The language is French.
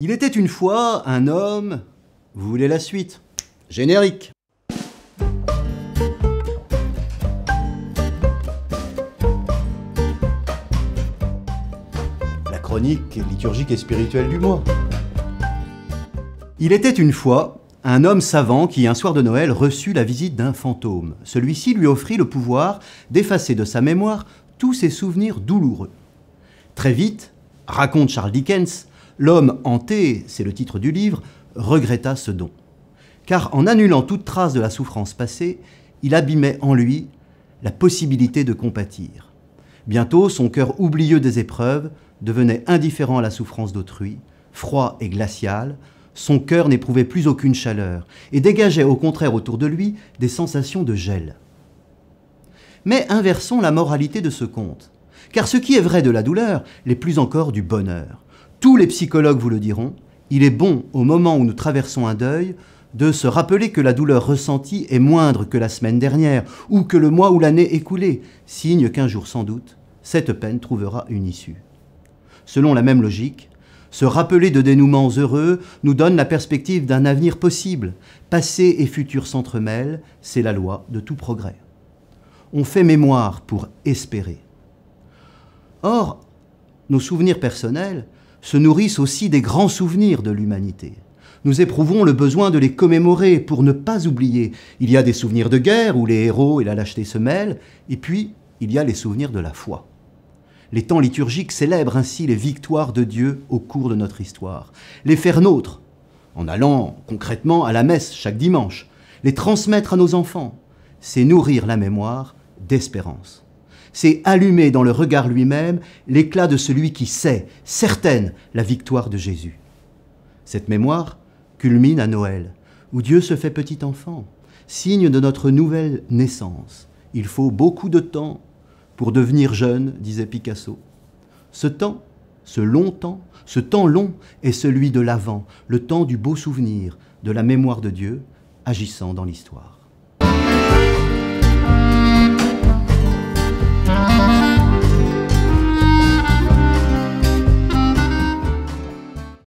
Il était une fois un homme... Vous voulez la suite? Générique. La chronique liturgique et spirituelle du mois. Il était une fois un homme savant qui, un soir de Noël, reçut la visite d'un fantôme. Celui-ci lui offrit le pouvoir d'effacer de sa mémoire tous ses souvenirs douloureux. Très vite, raconte Charles Dickens, l'homme hanté, c'est le titre du livre, regretta ce don. Car en annulant toute trace de la souffrance passée, il abîmait en lui la possibilité de compatir. Bientôt, son cœur oublieux des épreuves devenait indifférent à la souffrance d'autrui, froid et glacial. Son cœur n'éprouvait plus aucune chaleur et dégageait au contraire autour de lui des sensations de gel. Mais inversons la moralité de ce conte, car ce qui est vrai de la douleur l'est plus encore du bonheur. Tous les psychologues vous le diront, il est bon, au moment où nous traversons un deuil, de se rappeler que la douleur ressentie est moindre que la semaine dernière ou que le mois ou l'année écoulée, signe qu'un jour sans doute, cette peine trouvera une issue. Selon la même logique, se rappeler de dénouements heureux nous donne la perspective d'un avenir possible. Passé et futur s'entremêlent, c'est la loi de tout progrès. On fait mémoire pour espérer. Or, nos souvenirs personnels se nourrissent aussi des grands souvenirs de l'humanité. Nous éprouvons le besoin de les commémorer pour ne pas oublier. Il y a des souvenirs de guerre où les héros et la lâcheté se mêlent, et puis il y a les souvenirs de la foi. Les temps liturgiques célèbrent ainsi les victoires de Dieu au cours de notre histoire. Les faire nôtres, en allant concrètement à la messe chaque dimanche, les transmettre à nos enfants, c'est nourrir la mémoire d'espérance. C'est allumer dans le regard lui-même l'éclat de celui qui sait, certaine, la victoire de Jésus. Cette mémoire culmine à Noël, où Dieu se fait petit enfant, signe de notre nouvelle naissance. Il faut beaucoup de temps pour devenir jeune, disait Picasso. Ce temps, ce temps long est celui de l'Avent, le temps du beau souvenir, de la mémoire de Dieu agissant dans l'histoire.